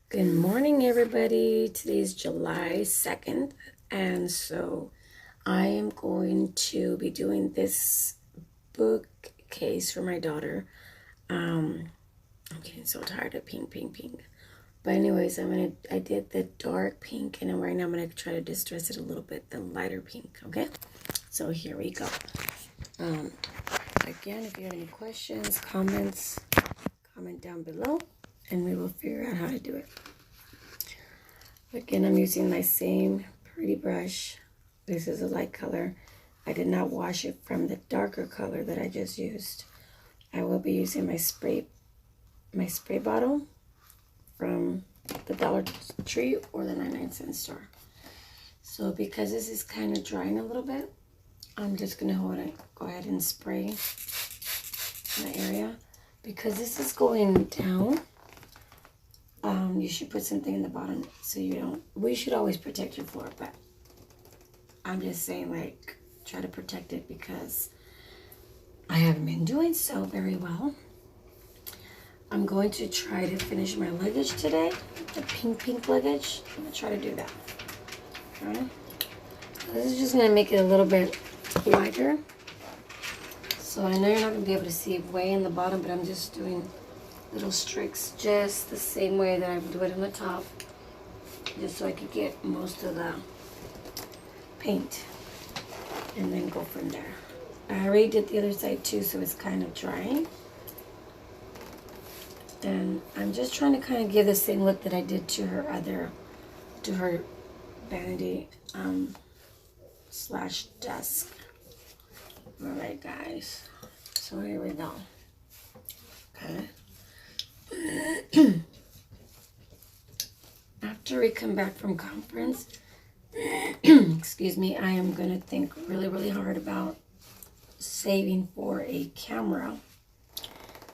Good morning, everybody. Today's July 2nd, and I am going to be doing this bookcase for my daughter. I'm getting so tired of pink, pink, pink. But anyways, I did the dark pink, and then right now I'm gonna try to distress it a little bit, the lighter pink. Okay, so here we go. Um, Again, if you have any questions, comments, comment down below, and we will figure out how to do it. Again, I'm using my same pretty brush. This is a light color. I did not wash it from the darker color that I just used. I will be using my spray bottle from the Dollar Tree or the 99-cent store. So because this is kind of drying a little bit, I'm just gonna go ahead and spray the area. Because this is going down, you should put something in the bottom so you don't. We should always protect your floor, but I'm just saying, like, try to protect it because I haven't been doing so very well. I'm going to try to finish my luggage today, the pink luggage. I'm gonna try to do that. Okay. This is just gonna make it a little bit lighter. So I know you're not gonna be able to see way in the bottom, but I'm just doing little streaks just the same way that I would do it on the top, just so I could get most of the paint and then go from there. I already did the other side too, so it's kind of drying. And I'm just trying to kind of give the same look that I did to her vanity slash desk. All right, guys. So here we go. Okay. After we come back from conference, excuse me, I am going to think really, really hard about saving for a camera.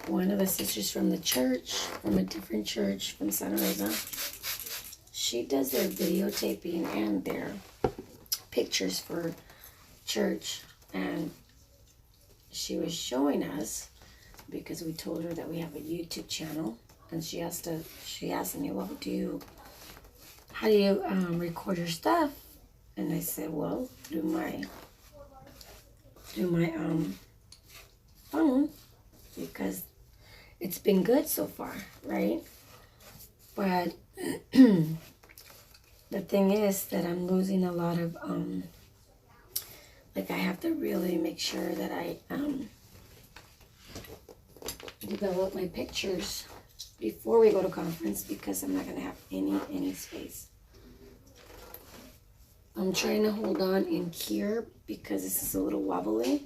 One of the sisters from the church, from a different church from Santa Rosa, she does their videotaping and their pictures for church, and she was showing us, because we told her that we have a YouTube channel, and she asked me, well, how do you record your stuff? And I said, well, through my phone, because it's been good so far, right? But the thing is that I'm losing a lot of like, I have to really make sure that I develop my pictures before we go to conference, because I'm not gonna have any space. I'm trying to hold on in here because this is a little wobbly,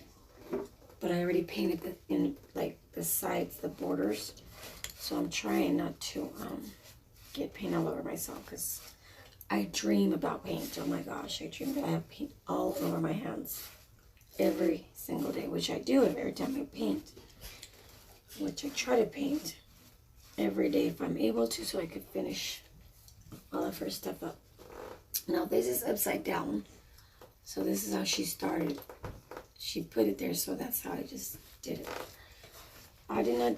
but I already painted in like the sides, the borders, so I'm trying not to get paint all over myself, because I dream about paint. Oh my gosh, I dream that I have paint all over my hands every single day, which I do every time I paint, which I try to paint every day if I'm able to, so I could finish all of her stuff up. Now this is upside down, so this is how she started. She put it there, so that's how I just did it. I did not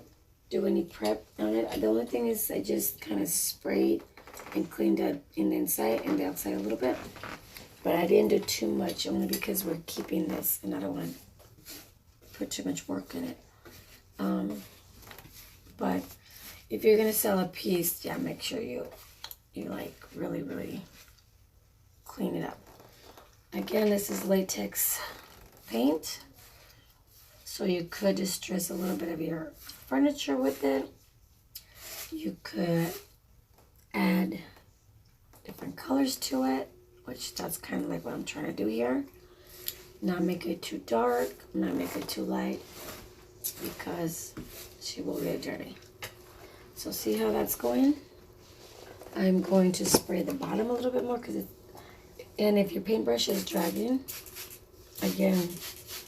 do any prep on it. The only thing is I just kind of sprayed and cleaned up in the inside and the outside a little bit, but I didn't do too much, only because we're keeping this and I don't want to put too much work in it. But if you're gonna sell a piece, yeah, make sure you like really clean it up. Again, this is latex paint, so you could distress a little bit of your furniture with it. You could add different colors to it, which that's kind of like what I'm trying to do here. Not make it too dark, not make it too light, because she will get dirty. So see how that's going? I'm going to spray the bottom a little bit more, and if your paintbrush is dragging, again,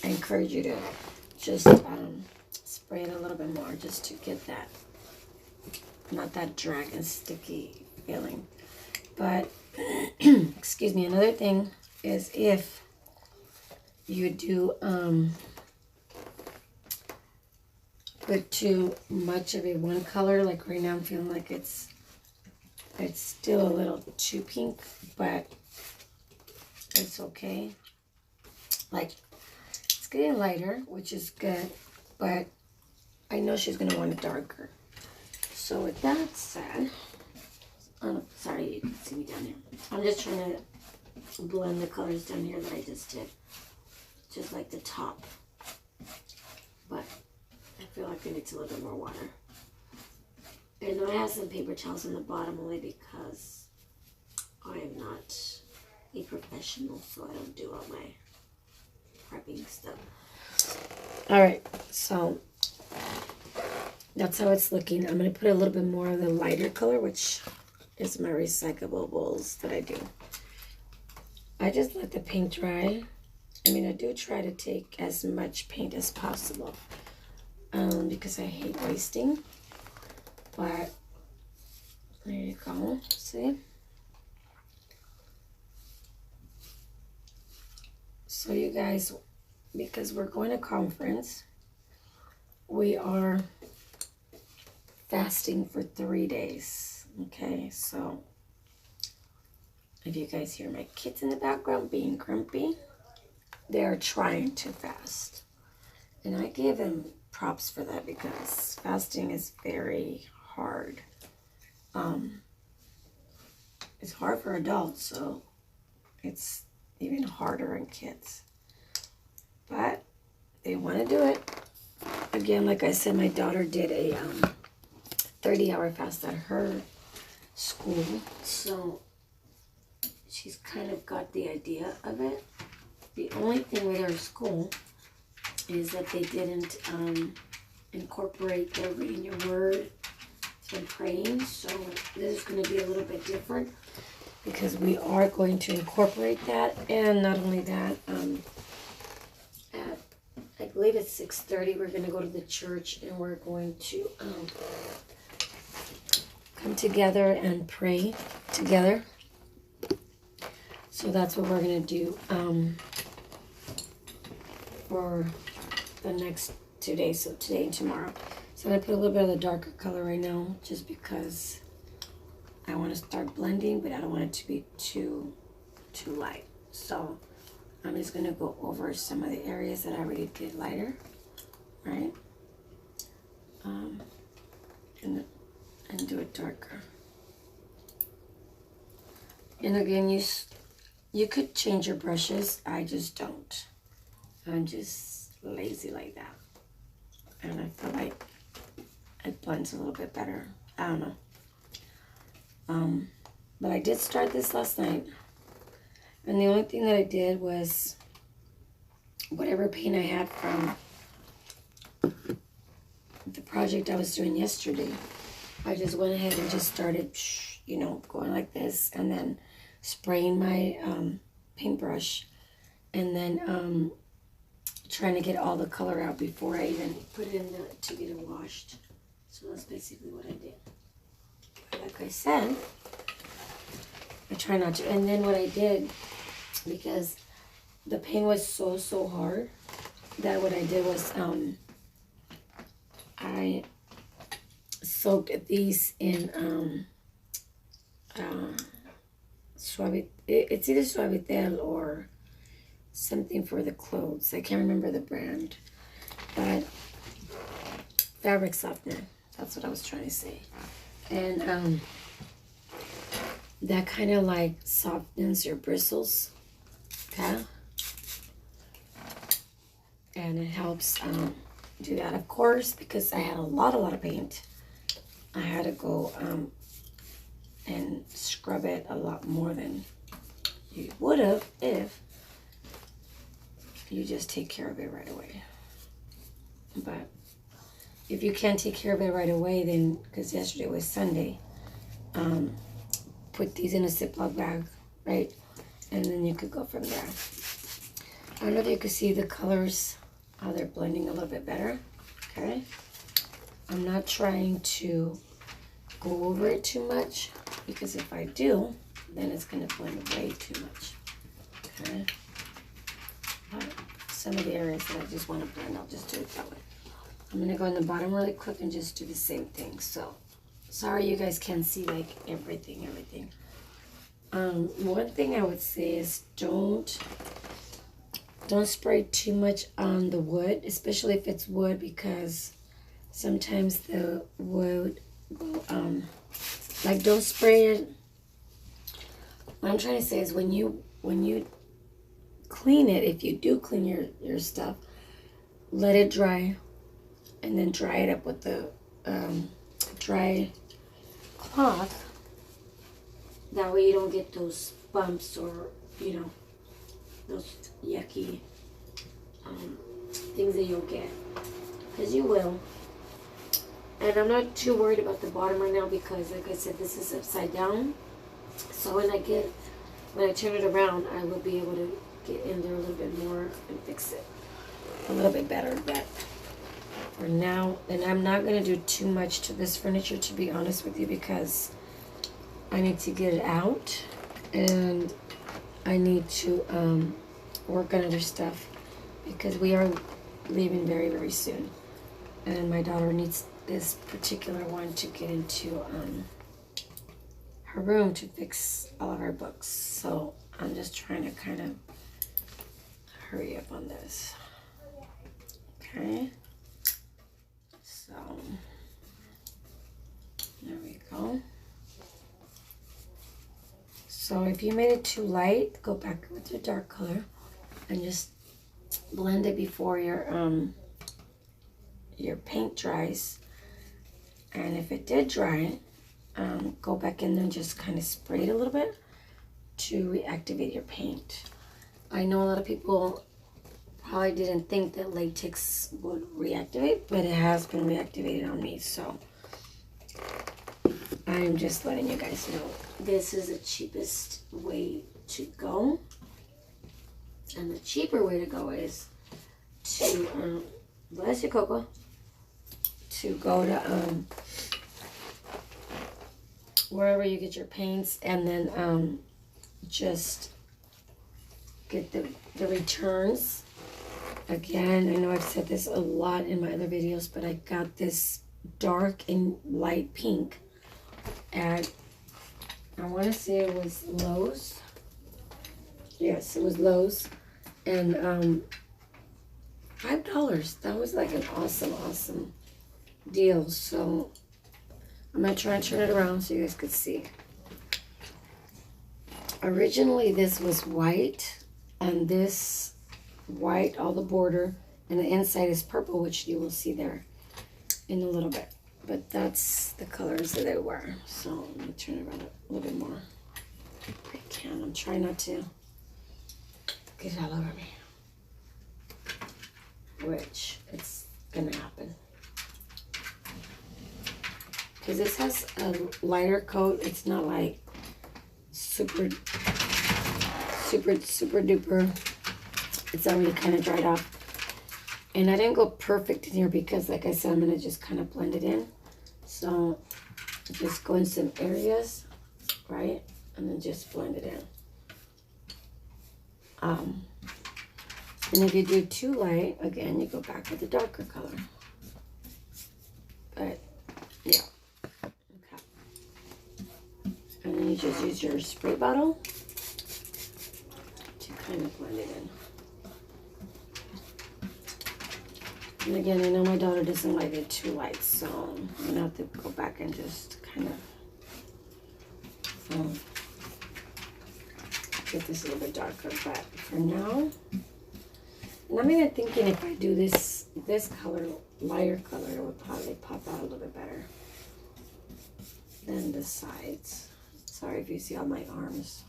I encourage you to just spray it a little bit more, just to get that, not that drag and sticky feeling. But excuse me, another thing is, if you do put too much of a one color, like right now I'm feeling like it's It's still a little too pink, but it's okay. Like, it's getting lighter, which is good, but I know she's going to want it darker. So with that said, oh, sorry, you can see me down here. I'm just trying to blend the colors down here that I just did. Just like the top. But I feel like it needs a little bit more water. And I have some paper towels on the bottom only because I am not a professional, so I don't do all my prepping stuff. Alright, so that's how it's looking. I'm going to put a little bit more of the lighter color, which is my recyclable bowls that I do. I just let the paint dry. I mean, I do try to take as much paint as possible because I hate wasting. But there you go. See? So you guys, because we're going to conference, we are fasting for 3 days. Okay, so if you guys hear my kids in the background being grumpy, they're trying to fast. And I give them props for that because fasting is very hard. It's hard for adults, so it's even harder on kids. But they want to do it. Again, like I said, my daughter did a 30-hour fast at her school, so she's kind of got the idea of it. The only thing with her school is that they didn't incorporate the reading your word and praying, so this is going to be a little bit different because we are going to incorporate that. And not only that, at I believe it's 6:30, we're going to go to the church and we're going to come together and pray together. So that's what we're going to do for the next 2 days, so today and tomorrow. So I'm going to put a little bit of the darker color right now just because I want to start blending, but I don't want it to be too light. So I'm just going to go over some of the areas that I already did lighter, right? And do it darker. And again, you could change your brushes. I just don't. I'm just lazy like that. And I feel like it blends a little bit better. I don't know. But I did start this last night. And the only thing that I did was whatever paint I had from the project I was doing yesterday. I just went ahead and just started, going like this. And then spraying my paintbrush. And then trying to get all the color out before I even put it in to get it washed. So that's basically what I did. Like I said, I try not to. And then what I did, because the paint was so hard, that what I did was I soaked these in it's either Suavitel or something for the clothes. I can't remember the brand, but fabric softener. That's what I was trying to say. And that kind of like softens your bristles, okay? And it helps do that. Of course, because I had a lot of paint, I had to go and scrub it a lot more than you would have if you just take care of it right away. But if you can't take care of it right away, then, because yesterday was Sunday, put these in a Ziploc bag, right? And then you could go from there. I don't know if you can see the colors, how they're blending a little bit better, okay? I'm not trying to go over it too much, because if I do, then it's going to blend way too much, okay? But some of the areas that I just want to blend, I'll just do it that way. I'm going to go in the bottom really quick and just do the same thing. So Sorry you guys can't see like everything. One thing I would say is don't spray too much on the wood, especially if it's wood, because sometimes the wood will, like, don't spray it. What I'm trying to say is when you clean it, if you do clean your stuff, let it dry and then dry it up with the dry cloth. That way you don't get those bumps or, you know, those yucky things that you'll get. Because you will. And I'm not too worried about the bottom right now because, like I said, this is upside down. So when I turn it around, I will be able to get in there a little bit more and fix it a little bit better. But for now, and I'm not going to do too much to this furniture, to be honest with you, because I need to get it out and I need to work on other stuff because we are leaving very, very soon. And my daughter needs this particular one to get into her room to fix all of our books. So I'm just trying to kind of hurry up on this. Okay. So there we go. So if you made it too light, go back with your dark color and just blend it before your paint dries. And if it did dry, go back in there and just kind of spray it a little bit to reactivate your paint. I know a lot of people probably didn't think that latex would reactivate, but it has been reactivated on me, so I'm just letting you guys know. This is the cheapest way to go. And the cheaper way to go is to, bless you, Coco, to go to wherever you get your paints and then just get the returns. Again, I know I've said this a lot in my other videos, but I got this dark and light pink at, I want to say it was Lowe's. Yes, it was Lowe's. And $5. That was like an awesome deal. So I'm going to try and turn it around so you guys could see. Originally, this was white, and this white, all the border, and the inside is purple, which you will see there in a little bit. But that's the colors that they were. So let me turn it around a little bit more. I can. I'm trying not to get it all over me, which it's gonna happen. Because this has a lighter coat. It's not like super duper. It's already kind of dried off. And I didn't go perfect in here because, like I said, I'm going to just kind of blend it in. So just go in some areas, right? And then just blend it in. And if you do too light, again, you go back with the darker color. But, yeah. Okay. And then you just use your spray bottle to kind of blend it in. And again, I know my daughter doesn't like it too light, so I'm going to have to go back and just kind of get this a little bit darker. But for now, and I'm even thinking if I do this color, lighter color, it would probably pop out a little bit better than the sides. Sorry if you see all my arms.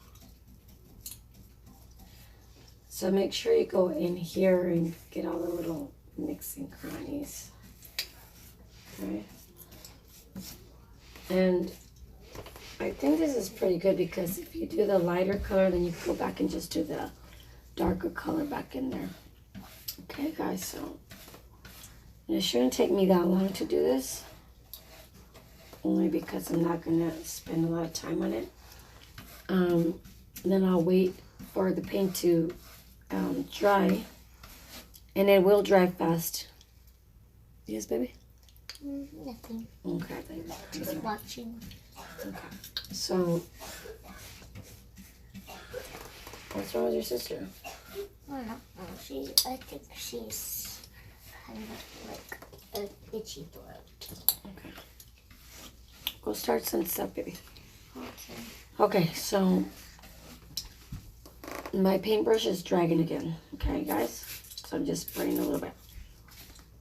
So make sure you go in here and get all the little mixing crannies. Okay. And I think this is pretty good because if you do the lighter color, then you can go back and just do the darker color back in there. Okay, guys, so it shouldn't take me that long to do this, only because I'm not going to spend a lot of time on it. Then I'll wait for the paint to dry, and it will dry fast. Yes, baby? Nothing. Okay. Just watching. Okay. So, what's wrong with your sister? I don't know. I think she's kind of like an itchy throat. Okay. Go start some stuff, baby. Okay. Okay, so my paintbrush is dragging again. Okay, guys? So I'm just spraying a little bit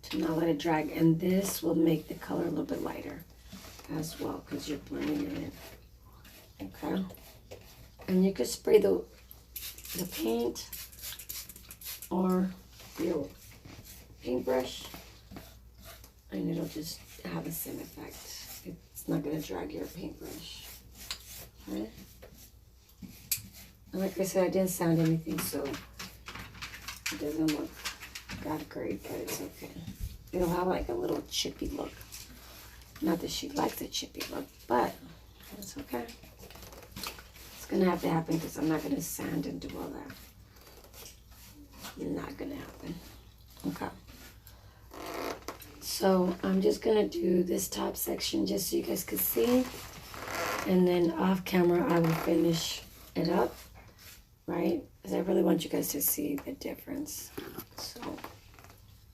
to not let it drag. And this will make the color a little bit lighter as well because you're blending it in. Okay? And you could spray the paint or your paintbrush and it'll just have the same effect. It's not going to drag your paintbrush. Okay? And like I said, I didn't sound anything, so it doesn't look that great, but it's okay. It'll have like a little chippy look. Not that she likes a chippy look, but it's okay. It's going to have to happen because I'm not going to sand and do all that. Not going to happen. Okay. So I'm just going to do this top section just so you guys can see. And then off camera, I will finish it up. Right? Because I really want you guys to see the difference. So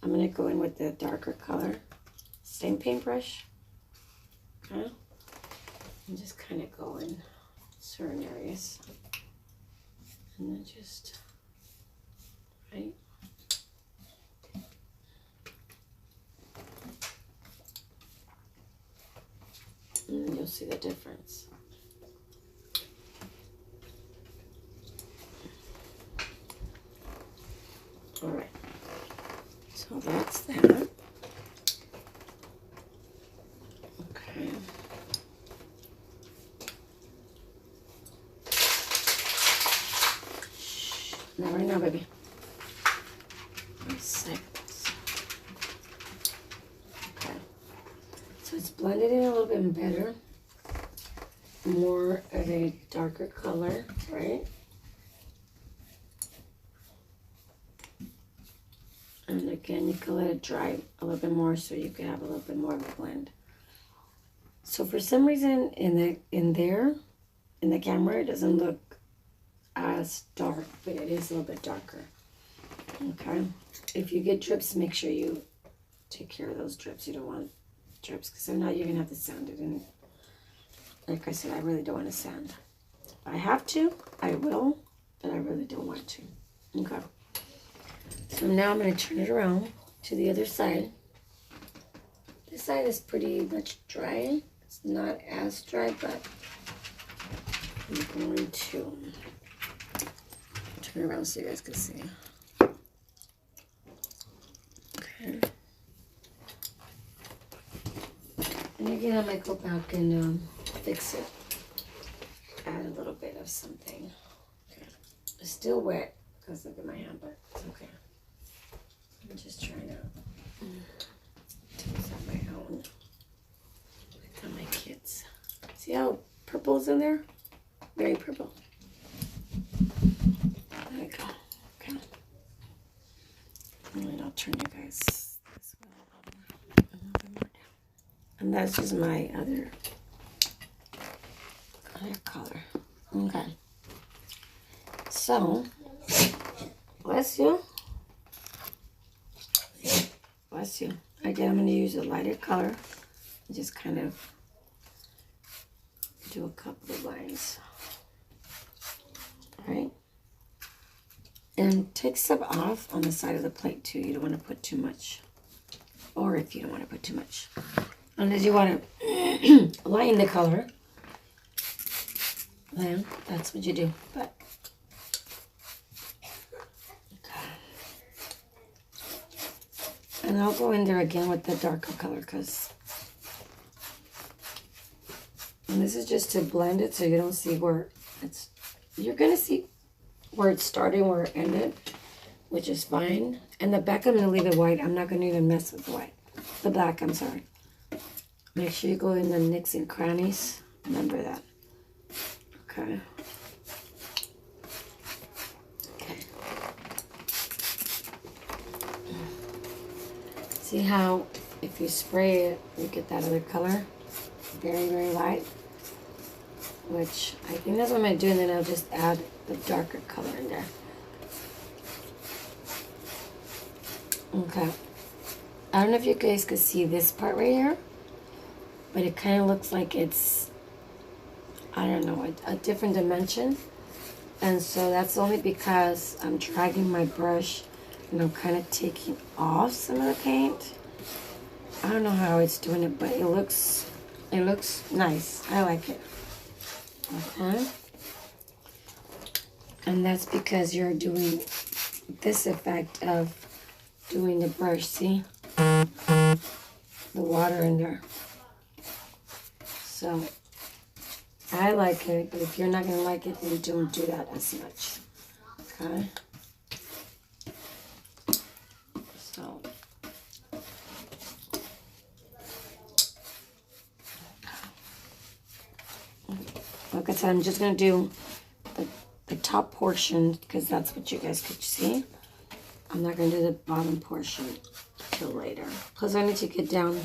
I'm going to go in with the darker color. Same paintbrush. Okay? And just kind of go in certain areas. And then just, right? And then you'll see the difference. All right, so that's that. Okay. Not right now, baby. 1 second. Okay. So it's blended in a little bit better. More of a darker color, right? And again, you can let it dry a little bit more so you can have a little bit more of a blend. So for some reason in the camera, it doesn't look as dark, but it is a little bit darker. Okay. If you get drips, make sure you take care of those drips. You don't want drips because if not, you're gonna have to sand it. And like I said, I really don't want to sand. If I have to, I will, but I really don't want to. Okay. So now I'm going to turn it around to the other side. This side is pretty much dry. It's not as dry, but I'm going to turn it around so you guys can see. Okay. And again, I might go back and fix it. Add a little bit of something. Okay. It's still wet because look at my hand, but it's okay. I'm just trying to do this on my own. With my kids. See how purple's in there? Very purple. There we go. Okay. And then I'll turn you guys this way a little bit more down. And that's just my other color. Okay. So, bless you. Bless you. Again, I'm going to use a lighter color and just kind of do a couple of lines. All right. And take some off on the side of the plate too. You don't want to put too much. Or if you don't want to put too much. Unless you want to line the color, then that's what you do. But and I'll go in there again with the darker color because, and this is just to blend it so you don't see where it's, you're going to see where it started, where it ended, which is fine. And the back, I'm going to leave it white. I'm not going to even mess with the white. The black, I'm sorry. Make sure you go in the nicks and crannies. Remember that. Okay. See how if you spray it, you get that other color. Very, very light. Which I think that's what I'm going to do, and then I'll just add the darker color in there. Okay. I don't know if you guys could see this part right here, but it kind of looks like it's, I don't know, a different dimension. And so that's only because I'm dragging my brush and I'm kind of taking off some of the paint. I don't know how it's doing it, but it looks nice. I like it. Okay. And that's because you're doing this effect of doing the brush, see? The water in there. So I like it, but if you're not going to like it, then don't do that as much. Okay? So. Like I said, I'm just going to do the top portion because that's what you guys could see. I'm not going to do the bottom portion till later. Plus, I need to get down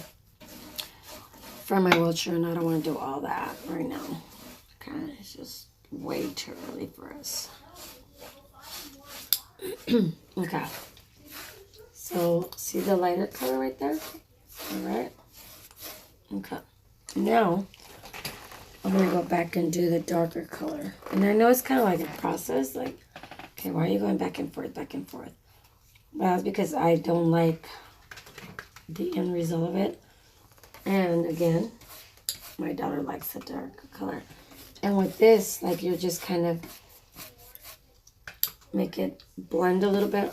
from my wheelchair, and I don't want to do all that right now. Okay, it's just way too early for us. Okay. So, see the lighter color right there? All right. Okay. Now, I'm going to go back and do the darker color. And I know it's kind of like a process. Like, okay, why are you going back and forth, back and forth? Well, that's because I don't like the end result of it. And again, my daughter likes the darker color. And with this, like, you just kind of make it blend a little bit.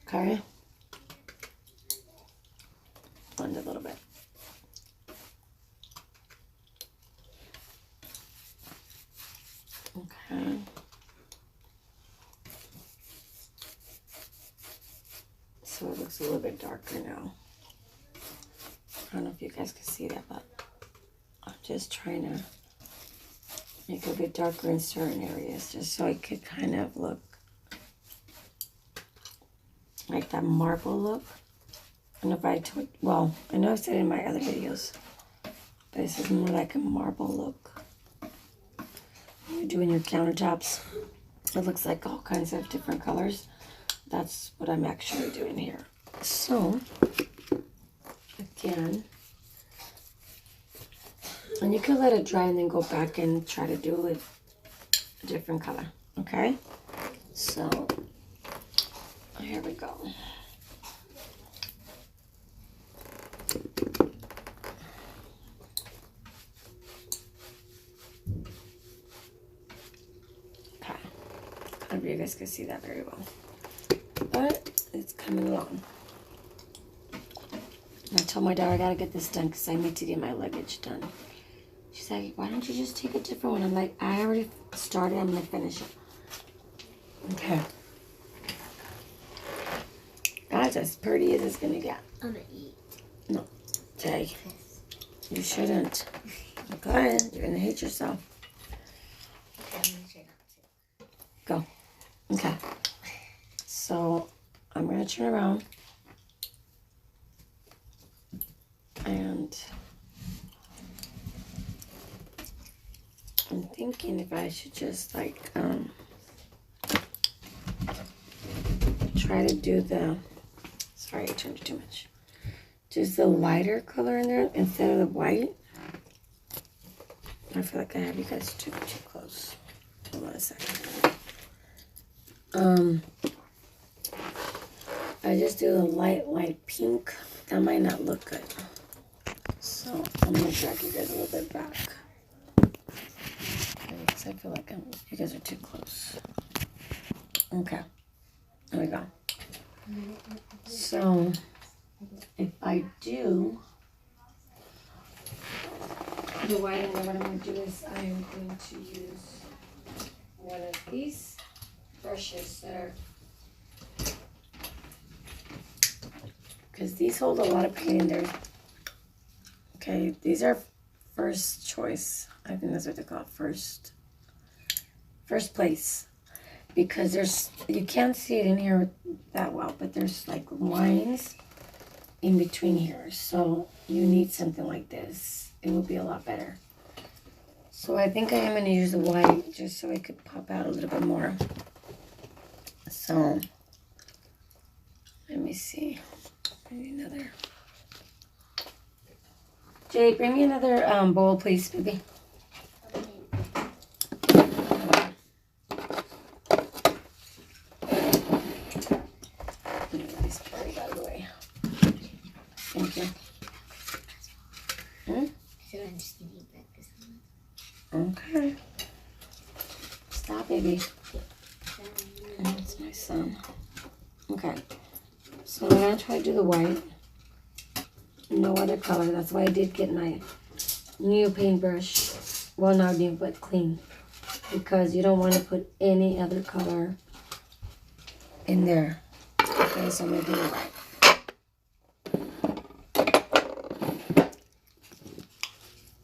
Okay? Blend a little bit. Okay. So it looks a little bit darker now. I don't know if you guys can see that, but I'm just trying to make it a bit darker in certain areas just so it could kind of look like that marble look. I don't know if I told, well, I know I said it in my other videos, but this is more like a marble look. When you're doing your countertops, it looks like all kinds of different colors. That's what I'm actually doing here. So, again, and you can let it dry and then go back and try to do it a different color, okay? So, here we go. Okay, I don't know if you guys can see that very well, but it's coming along. I told my daughter I gotta get this done because I need to get my luggage done. She's like, why don't you just take a different one? I'm like, I already started, I'm gonna finish it. Okay. That's as pretty as it's gonna get. I'm gonna eat. No, Jay, you shouldn't. Go ahead, you're gonna hate yourself. Go. Okay. So, I'm gonna turn around. And I'm thinking if I should just like try to do the, sorry I turned it too much, just the lighter color in there instead of the white. I feel like I have you guys too close. Hold on a second. I just do the light pink. That might not look good. So I'm gonna drag you guys a little bit back. Okay, because I feel like you guys are too close. Okay, there we go. So if I do the white, and then what I'm gonna do is I'm going to use one of these brushes that are, because these hold a lot of paint in there. Okay, these are first choice. I think that's what they call it, first place. Because there's, you can't see it in here that well, but there's like lines in between here. So you need something like this. It will be a lot better. So I think I am going to use the white just so it could pop out a little bit more. So let me see. I need another. Jade, bring me another bowl, please, baby. Thank you. Okay. Stop, baby. That's my son. Okay. So I'm going to try to do the white. No other color. That's why I did get my new paintbrush. Well, not new, but clean. Because you don't want to put any other color in there. Okay, so I'm going to do it right.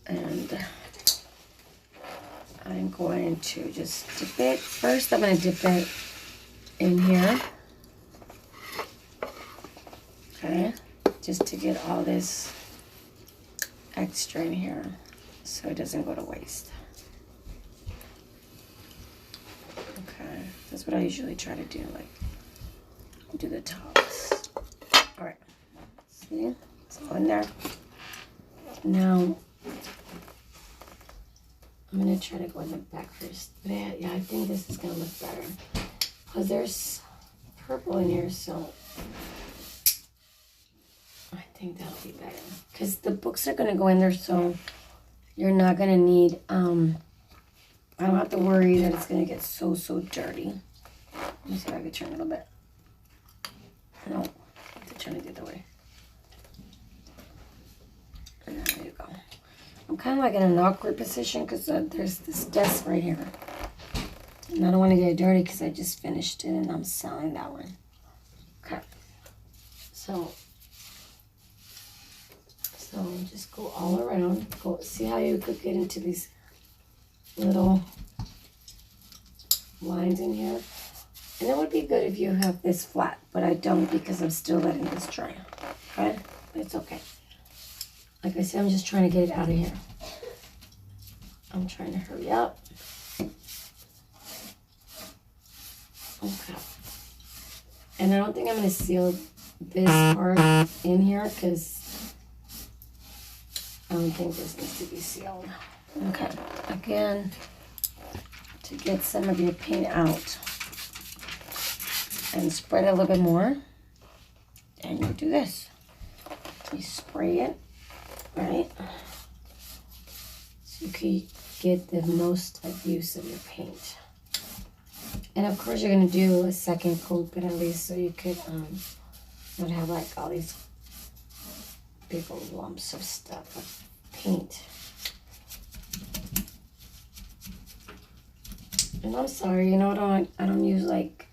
And I'm going to just dip it. First, I'm going to dip it in here. Okay. Just to get all this extra in here so it doesn't go to waste. Okay. That's what I usually try to do. Like, do the tops. All right. See? It's all in there. Now, I'm going to try to go in the back first. Yeah, I think this is going to look better. Because there's purple in here, so I think that'll be better. Because the books are going to go in there, so you're not going to need, I don't have to worry that it's going to get so dirty. Let me see if I can turn a little bit. No, I have to turn it the other way. And there you go. I'm kind of like in an awkward position because there's this desk right here. And I don't want to get it dirty because I just finished it and I'm selling that one. Okay. So just go all around. Go see how you could get into these little lines in here. And it would be good if you have this flat, but I don't because I'm still letting this dry. Okay? But it's okay. Like I said, I'm just trying to get it out of here. I'm trying to hurry up. Okay. And I don't think I'm going to seal this part in here because I don't think this needs to be sealed. Okay. Again, to get some of your paint out and spread it a little bit more, and you do this. You spray it. Right, so you can get the most use of your paint. And of course you're going to do a second coat, but at least so you could not have like all these big old lumps of stuff of paint. And I'm sorry, you know, I don't use like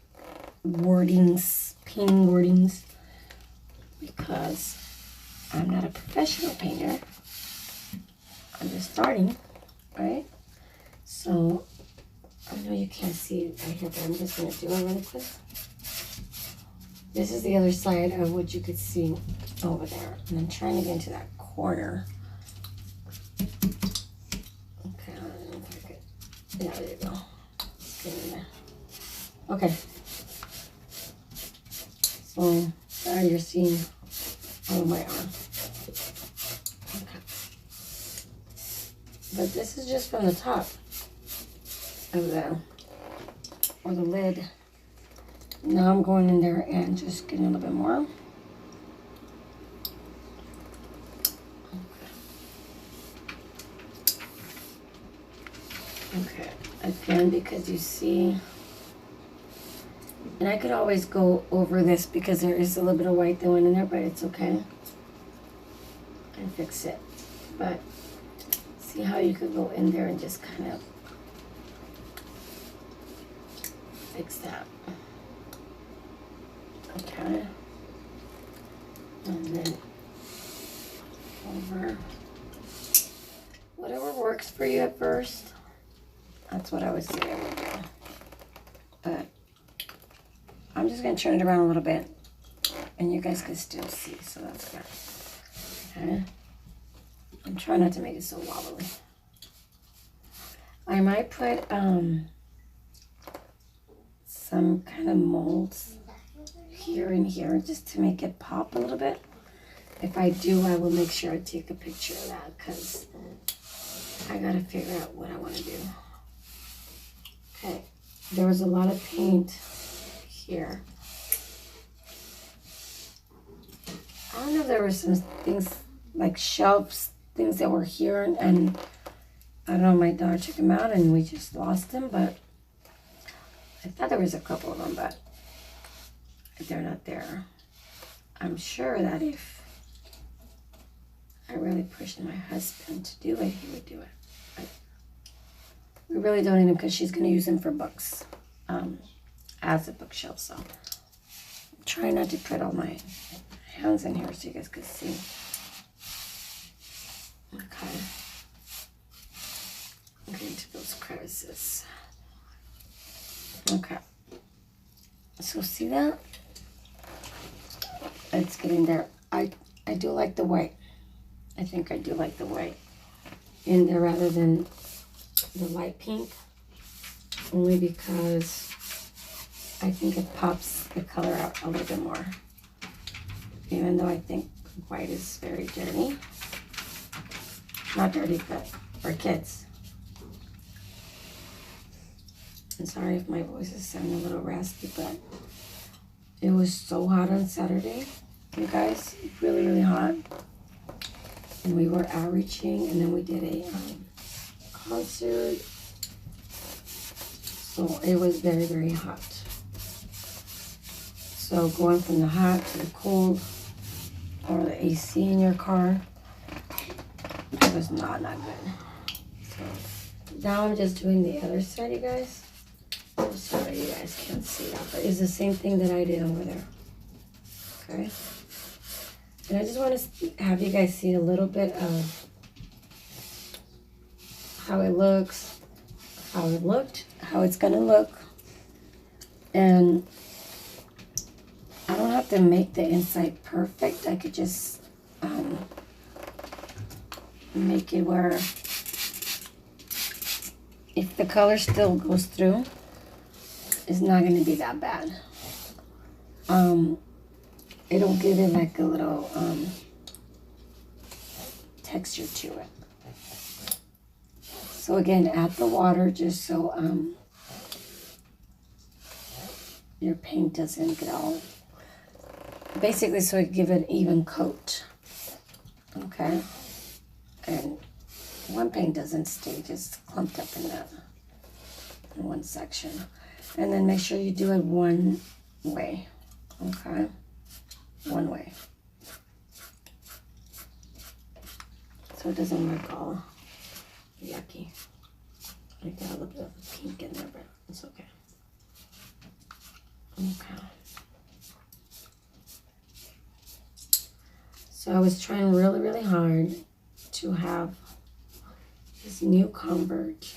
wordings, painting wordings, because I'm not a professional painter. I'm just starting, right? So, I know you can't see it right here, but I'm just going to do it really quick. This is the other side of what you could see over there. And I'm trying to get into that corner. Okay, I don't know if I could. Yeah, there you go. Let's get in there. Okay. So, there you're seeing all of my arm. Okay. But this is just from the top of the lid. Now I'm going in there and just getting a little bit more. Okay. Again, because you see, and I could always go over this because there is a little bit of white that went in there, but it's okay. And fix it. But see how you could go in there and just kind of fix that. Okay. And then over. Whatever works for you at first. That's what I would say I would do. But I'm just going to turn it around a little bit And you guys can still see, so that's good. Okay. I'm trying not to make it so wobbly. I might put some kind of molds here and here just to make it pop a little bit. If I do, I will make sure I take a picture of that because I gotta figure out what I want to do. Okay, there was a lot of paint here. I don't know if there were some things like shelves, things that were here, and I don't know, my daughter took them out and we just lost them, but I thought there was a couple of them, but they're not there. I'm sure that if I really pushed my husband to do it, he would do it. But we really don't need them because she's going to use them for books as a bookshelf. So I'm trying not to put all my hands in here so you guys can see. Okay. I'm getting to those crevices. Okay. So see that? It's getting there. I do like the white. I think I do like the white in there rather than the light pink. Only because I think it pops the color out a little bit more. Even though I think white is very dirty. Not dirty, but for kids. I'm sorry if my voice is sounding a little raspy, but it was so hot on Saturday, you guys. Really, really hot. And we were outreaching, and then we did a concert. So it was very, very hot. So going from the hot to the cold, or the AC in your car, it was not good. So now I'm just doing the other side, you guys. I'm sorry you guys can't see that, but it's the same thing that I did over there. Okay. And I just want to have you guys see a little bit of how it looks, how it looked, how it's going to look. And I don't have to make the inside perfect. I could just make it where if the color still goes through, it's not going to be that bad. It'll give it like a little texture to it. So again, add the water just so your paint doesn't get all, basically so it give it an even coat. Okay. And one paint doesn't stay just clumped up in that in one section. And then make sure you do it one way. Okay. One way. So it doesn't look all yucky. I got a little bit of pink in there, but it's okay. Okay. So I was trying really, really hard to have this new convert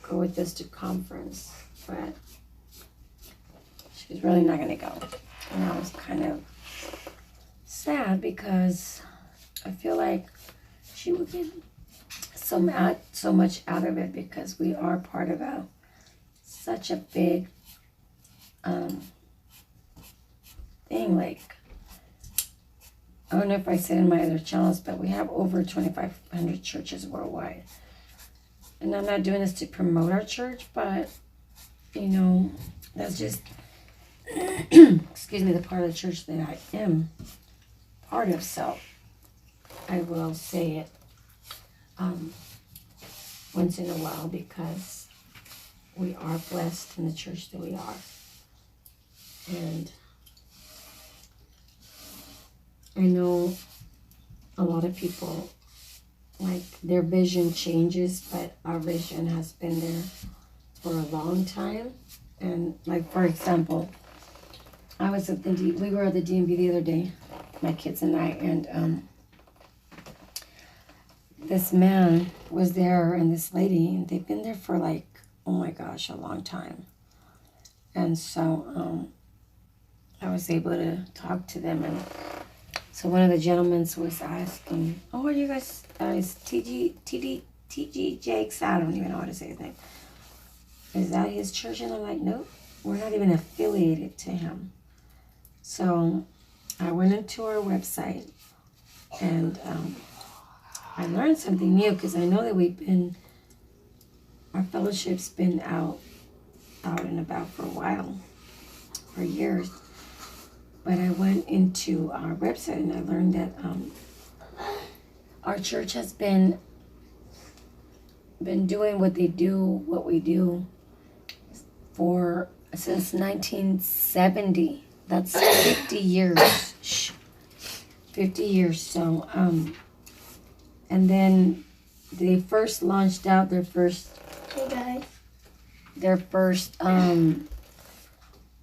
go with this to conference, but she's really not going to go. And I was kind of sad because I feel like she would get so much out of it because we are part of such a big thing. Like, I don't know if I said in my other channels, but we have over 2,500 churches worldwide. And I'm not doing this to promote our church, but, you know, that's just, excuse me, the part of the church that I am part of. So I will say it once in a while because we are blessed in the church that we are. And I know a lot of people, like, their vision changes, but our vision has been there for a long time. And, like, for example, I was at we were at the DMV the other day, my kids and I, and this man was there and this lady, and they've been there for, like, oh my gosh, a long time. And so I was able to talk to them. And so one of the gentlemen was asking, oh, are you guys, is TG Jakes? I don't even know how to say his name. Is that his church? And I'm like, nope, we're not even affiliated to him. So I went into our website and I learned something new because I know that our fellowship's been out and about for a while, for years. But I went into our website and I learned that our church has been doing what we do since 1970. That's 50 years. 50 years. So and then they first launched out their first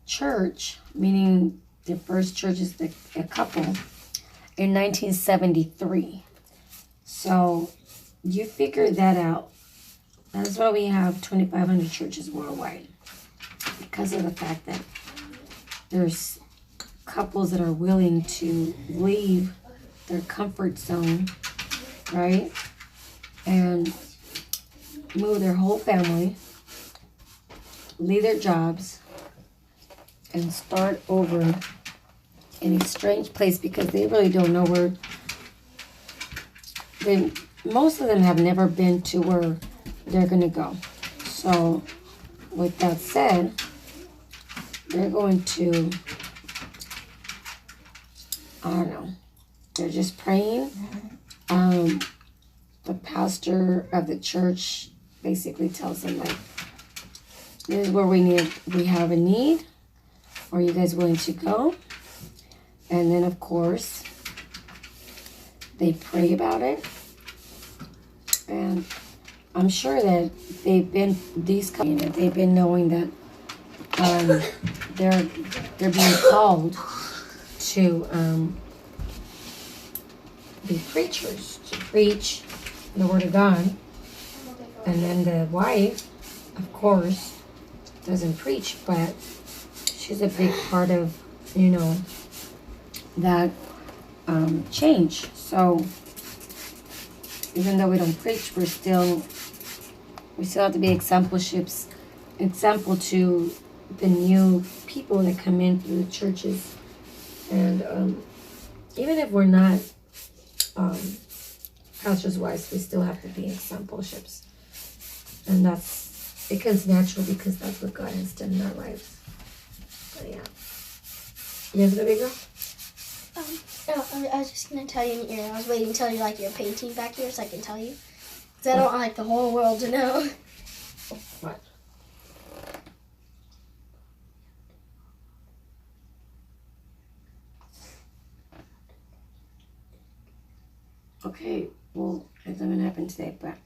church, meaning the first church is a couple, in 1973. So you figure that out. That's why we have 2,500 churches worldwide, because of the fact that there's couples that are willing to leave their comfort zone, right, and move their whole family, leave their jobs, and start over in a strange place because they really don't know where. Most of them have never been to where they're going to go. So, with that said, they're going to, I don't know, they're just praying. The pastor of the church basically tells them, like, this is where we have a need. Are you guys willing to go? And then, of course, they pray about it. And I'm sure that they've been knowing that they're being called to be preachers, to preach the word of God. And then the wife, of course, doesn't preach, but she's a big part of, that change. So even though we don't preach, we still have to be example to the new people that come in through the churches. And even if we're not pastors' wives, we still have to be exampleships. And it comes natural because that's what God has done in our lives. But yeah. Yes, baby girl? No, I was just going to tell you, I was waiting until you like your painting back here so I can tell you. Because I don't want the whole world to know. What? Okay, well, it doesn't happen today, but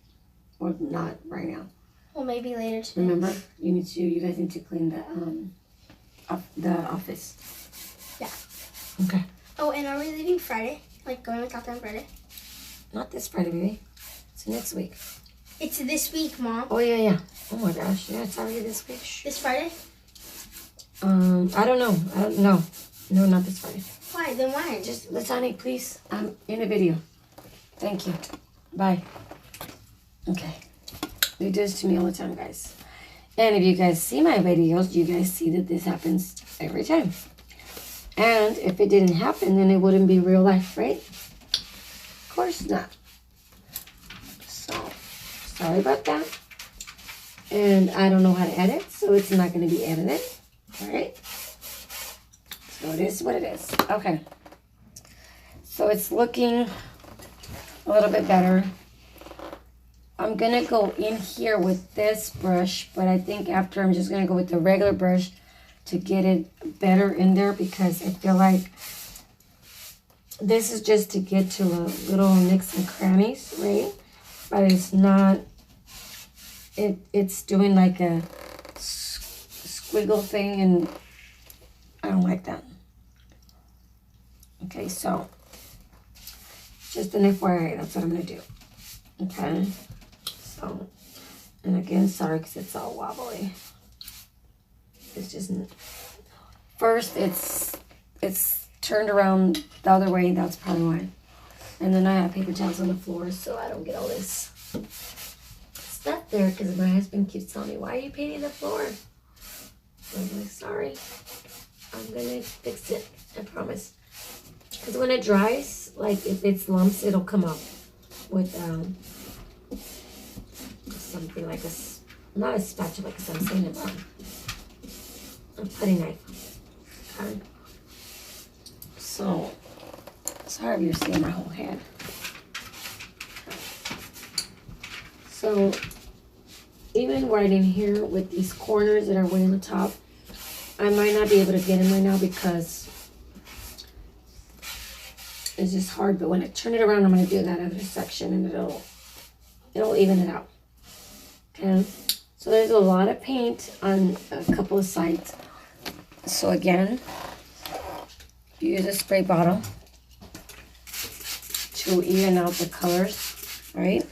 or not right now. Well, maybe later today. Remember, you guys need to clean the office. Yeah. Okay. Oh, and are we leaving Friday? Like going to California on Friday? Not this Friday, baby. It's next week. It's this week, Mom. Oh yeah. Oh my gosh, yeah, it's already this week. This Friday? I don't know. No, not this Friday. Why? Then why? Just, Latani, please. I'm in a video. Thank you. Bye. Okay. They do this to me all the time, guys. And if you guys see my videos, you guys see that this happens every time. And if it didn't happen, then it wouldn't be real life, right? Of course not. So, sorry about that. And I don't know how to edit, so it's not going to be edited. All right? So it is what it is. Okay. So it's looking a little bit better. I'm going to go in here with this brush, but I think after I'm just going to go with the regular brush to get it better in there, because I feel like this is just to get to a little nicks and crannies, right? But it's not, it's doing like a squiggle thing, and I don't like that. Okay, so just an FYI, that's what I'm going to do. Okay, so, and again, sorry because it's all wobbly. It's just, first it's it's turned around the other way. That's probably why. And then I have paper towels on the floor so I don't get all this stuff there, because my husband keeps telling me, why are you painting the floor? I'm like, sorry. I'm going to fix it. I promise. Because when it dries, like if it's lumps, it'll come up with something like not a spatula, because I'm saying it wrong. A putty knife. Okay. So, sorry if you're seeing my whole head. So, even right in here with these corners that are way on the top, I might not be able to get them right now because it's just hard. But when I turn it around, I'm going to do that other section and it'll even it out. Okay. So there's a lot of paint on a couple of sides. So again, you use a spray bottle to even out the colors, right?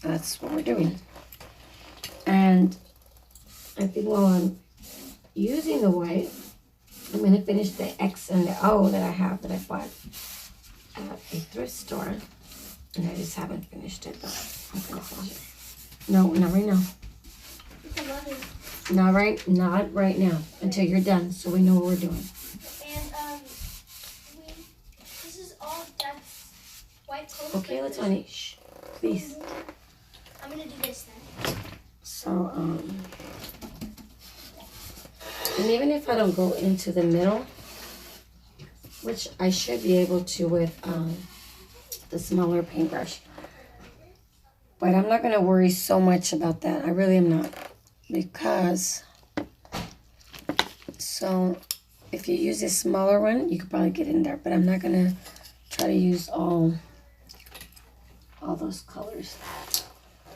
That's what we're doing. And I think while I'm using the white, I'm going to finish the X and the O that I have that I bought at a thrift store. And I just haven't finished it, but I'm going to finish it. No, not right now. Not right now until you're done, so we know what we're doing. And this is all that's white coat. Okay, Latanya, shh, please. I'm gonna do this then. So and even if I don't go into the middle, which I should be able to with the smaller paintbrush, but I'm not gonna worry so much about that. I really am not. Because, so if you use a smaller one, you could probably get in there, but I'm not gonna try to use all those colors.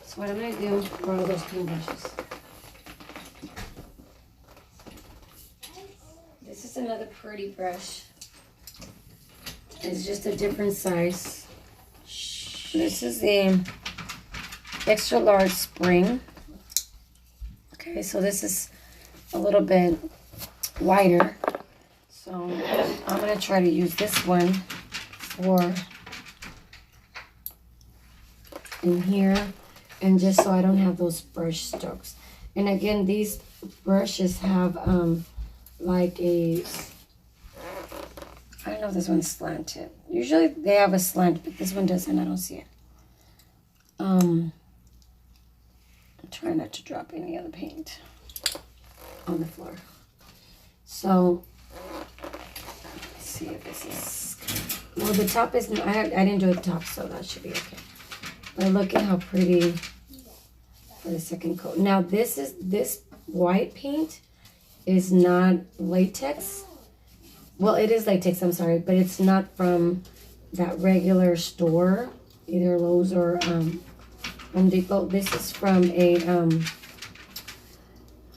So what I'm gonna do for all those paintbrushes, this is another pretty brush. It's just a different size. This is the extra large spring. Okay, so this is a little bit wider. So I'm going to try to use this one for in here, and just so I don't have those brush strokes. And again, these brushes have like a, I don't know if this one's slanted. Usually they have a slant, but this one doesn't. I don't see it. I'm trying not to drop any of the paint on the floor. So let's see if this is, well, the top is, I didn't do the top, so that should be okay. But look at how pretty for the second coat. Now this white paint is not latex. Well, it is latex, I'm sorry, but it's not from that regular store, either Lowe's or Home Depot. This is from a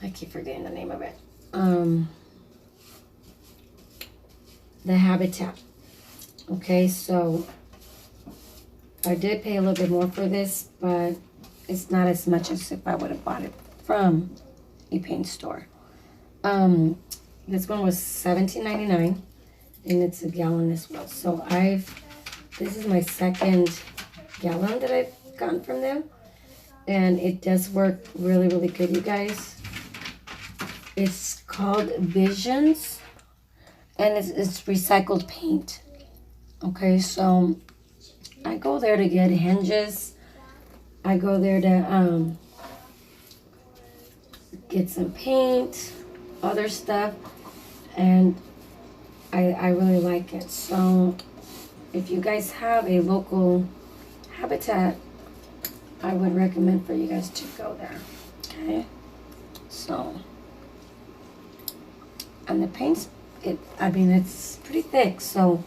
I keep forgetting the name of it. The Habitat. Okay, so I did pay a little bit more for this, but it's not as much as if I would have bought it from a paint store. This one was $17.99, and it's a gallon as well. So this is my second gallon that I've gotten from them, and it does work really, really good, you guys. It's called Visions, and it's recycled paint. Okay, so I go there to get hinges. I go there to get some paint, other stuff, and I really like it. So if you guys have a local Habitat, I would recommend for you guys to go there. Okay, so, and the paint's, it's pretty thick. So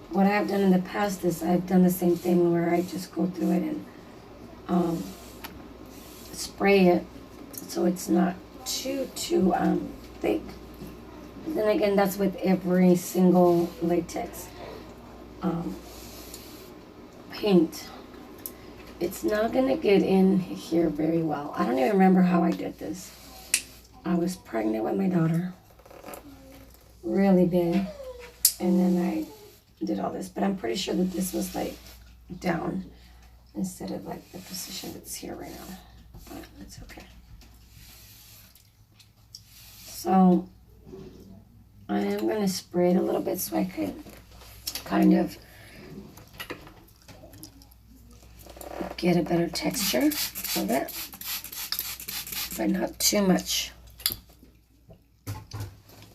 what I've done in the past is I've done the same thing where I just go through it and spray it so it's not too thick. Then again, that's with every single latex paint. It's not gonna get in here very well. I don't even remember how I did this. I was pregnant with my daughter. really big. And then I did all this, but I'm pretty sure that this was like down instead of like the position that's here right now, but it's okay. So I am going to spray it a little bit so I could kind of get a better texture of it, but not too much.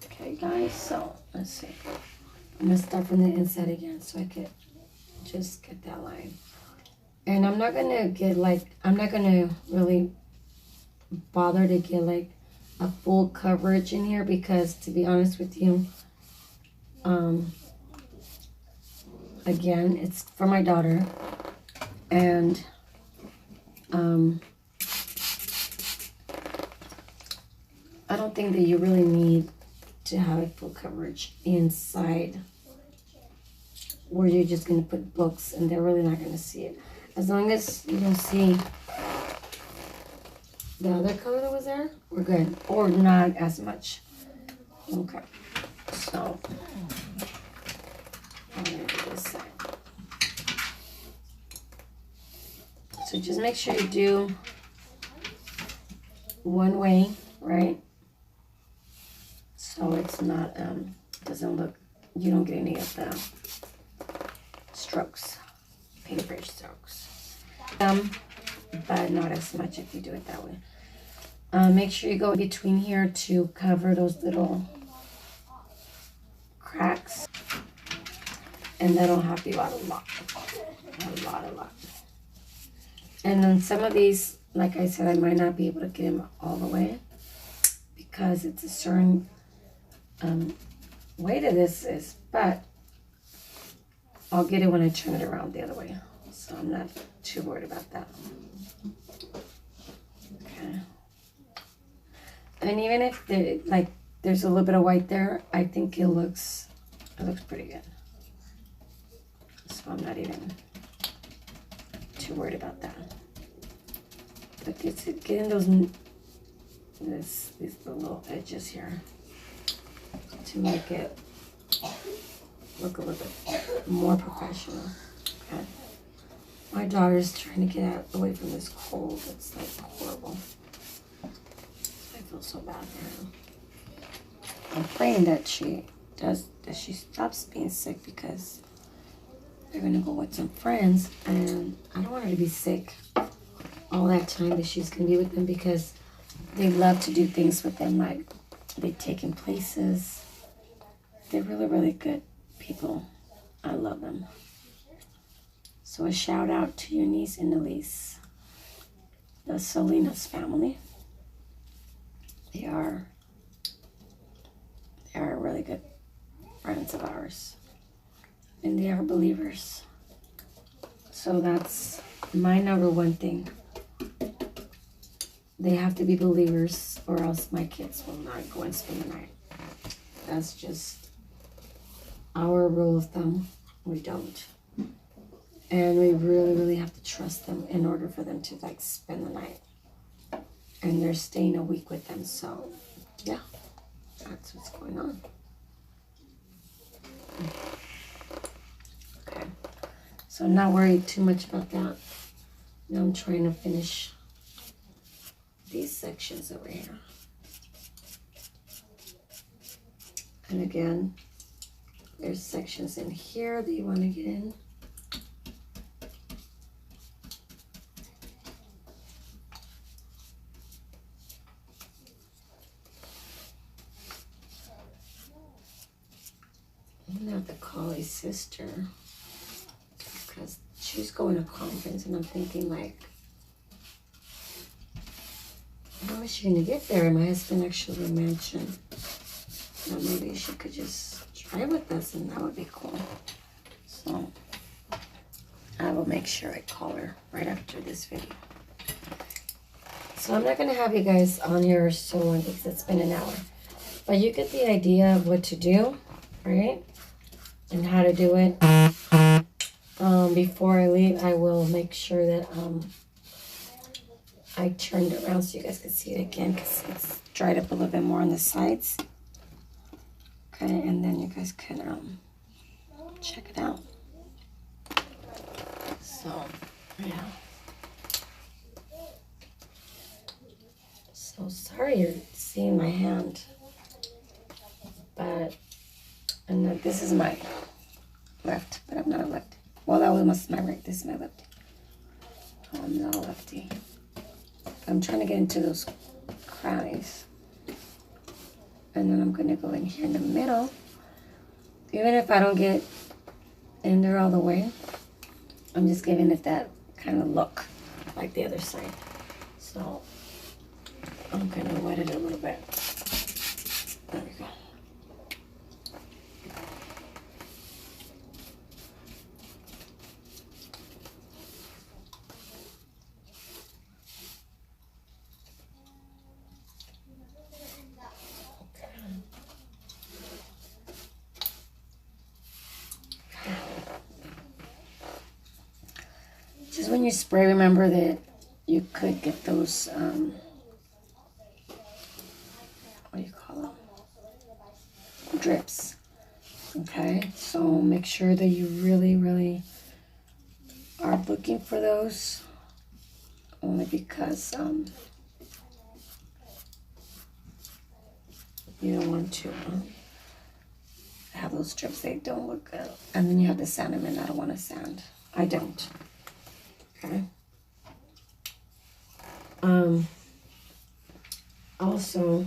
Okay guys, so let's see. I'm going to start from the inside again so I could just get that line. And I'm not going to get like, I'm not going to really bother to get like a full coverage in here because, to be honest with you, again, it's for my daughter, and I don't think that you really need to have a full coverage inside where you're just going to put books and they're really not going to see it. As long as you don't see the other color that was there, we're good. Or not as much. Okay. So, I'm going to do this side. So just make sure you do one way, right? So it's not, doesn't look, you don't get any of the strokes, paintbrush strokes. But not as much if you do it that way. Make sure you go between here to cover those little cracks. And that'll help you out a lot. A lot. And then some of these, like I said, I might not be able to get them all the way because it's a certain way to this is, but I'll get it when I turn it around the other way. So I'm not too worried about that. Okay. And even if there's a little bit of white there, I think it looks pretty good. So I'm not even too worried about that. But it's getting these little edges here to make it look a little bit more professional. Okay. My daughter's trying to get away from this cold. It's like horrible. I feel so bad for her. I'm praying that she stops being sick because they're gonna go with some friends, and I don't want her to be sick all that time that she's gonna be with them because they love to do things with them, like they take them places. They're really, really good people. I love them. So a shout out to Eunice and Elise, the Salinas family. They are really good friends of ours. And they are believers. So that's my number one thing. They have to be believers or else my kids will not go and spend the night. That's just our rule of thumb. We don't. And we really, really have to trust them in order for them to like spend the night. And they're staying a week with them. So yeah, that's what's going on. Okay. So I'm not worried too much about that. Now I'm trying to finish these sections over here. And again, there's sections in here that you want to get in. I'm gonna have to call a sister because she's going to a conference and I'm thinking like, how is she gonna get there? And my husband actually mentioned that maybe she could just drive with us and that would be cool. So I will make sure I call her right after this video. So I'm not gonna have you guys on here so long because it's been an hour. But you get the idea of what to do, right? And how to do it. Before I leave, I will make sure that I turned it around so you guys can see it again because it's dried up a little bit more on the sides. Okay, and then you guys can check it out. So, yeah. So sorry you're seeing my hand. But, and then this is my left, but I'm not a lefty. Well, that was my right. This is my lefty. Oh, I'm not a lefty. I'm trying to get into those crannies. And then I'm going to go in here in the middle. Even if I don't get in there all the way, I'm just giving it that kind of look like the other side. So I'm going to wet it a little bit. There we go. Just when you spray, remember that you could get those, what do you call them? Drips. Okay, so make sure that you really, really are looking for those. Only because you don't want to have those drips. They don't look good. And then you have to sand them in. I don't want to sand. I don't. Okay. Also,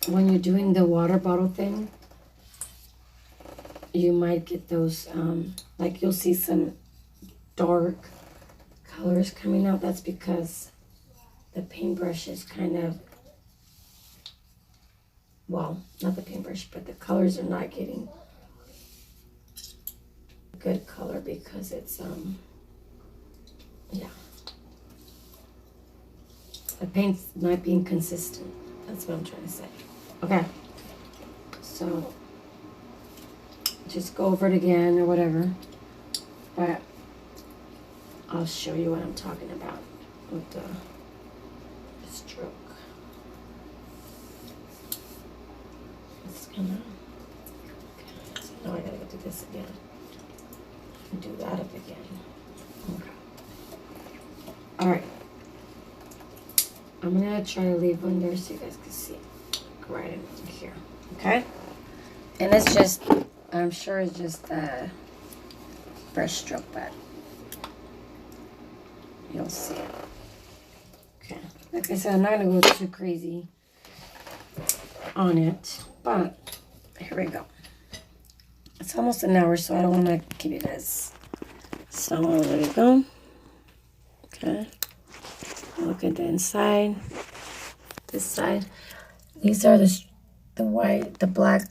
when you're doing the water bottle thing, you might get those, like you'll see some dark colors coming out. That's because the paintbrush is kind of, well, not the paintbrush, but the colors are not getting good color because it's, yeah. The paint's not being consistent. That's what I'm trying to say. Okay. So, just go over it again or whatever. But I'll show you what I'm talking about with the stroke. It's gonna, okay. So now I gotta go do this again. And do that up again. Okay. Alright. I'm gonna try to leave one there so you guys can see. Go right in here. Okay? And it's just, I'm sure it's just a brush stroke, but you'll see it. Okay. Like I said, I'm not gonna go too crazy on it, but here we go. It's almost an hour, so I don't want to keep you guys. So there we go. Okay. Look at the inside. This side. These are the white, the black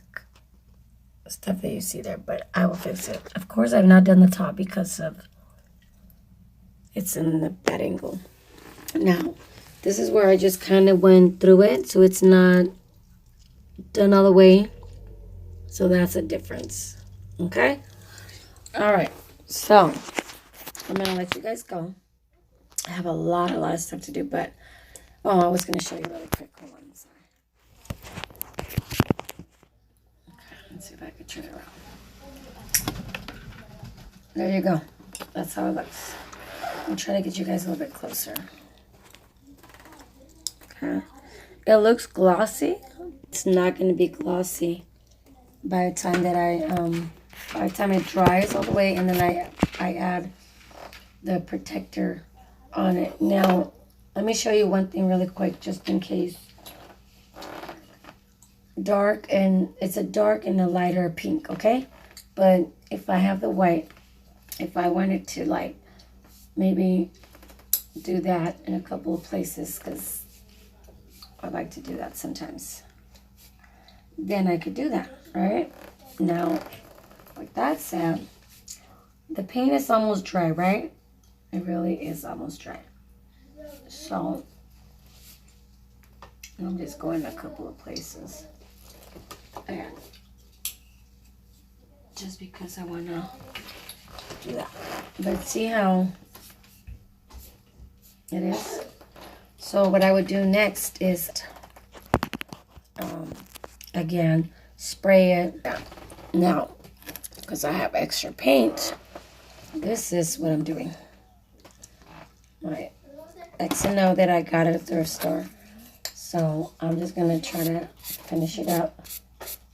stuff that you see there, but I will fix it. Of course, I've not done the top because of it's in the bad angle. Now, this is where I just kind of went through it, so it's not done all the way. So that's a difference. Okay? All right. So, I'm going to let you guys go. I have a lot of stuff to do, but, oh, I was going to show you really quick. Hold on. Sorry. Okay, let's see if I can turn it around. There you go. That's how it looks. I'm trying to get you guys a little bit closer. Okay. It looks glossy. It's not going to be glossy by the time that by the time it dries all the way, and then I add the protector on it. Now, let me show you one thing really quick, just in case. Dark, and it's a dark and a lighter pink, okay? But if I have the white, if I wanted to, like, maybe do that in a couple of places, because I like to do that sometimes, then I could do that, right? Now, with that said, the paint is almost dry, right? It really is almost dry. So, I'm just going a couple of places. And just because I want to do that. But see how it is? So what I would do next is, again, spray it. Now, because I have extra paint, this is what I'm doing. My X&O that I got at a thrift store. So I'm just going to try to finish it up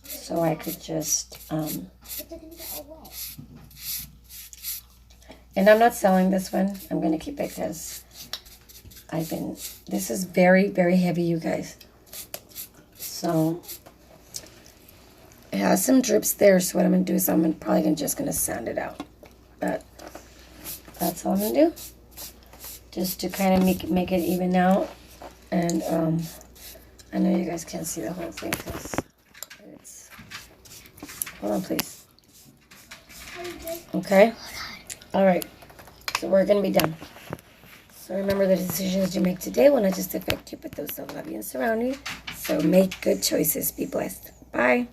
so I could just... and I'm not selling this one. I'm going to keep it because this is very, very heavy, you guys. So it has some drips there. So what I'm going to do is I'm probably just going to sand it out. But that's all I'm going to do. Just to kind of make it even out. And I know you guys can't see the whole thing because it's... Hold on, please. Okay? All right. So we're going to be done. So remember, the decisions you make today will not just affect you, but those that love you and surround you. So make good choices. Be blessed. Bye.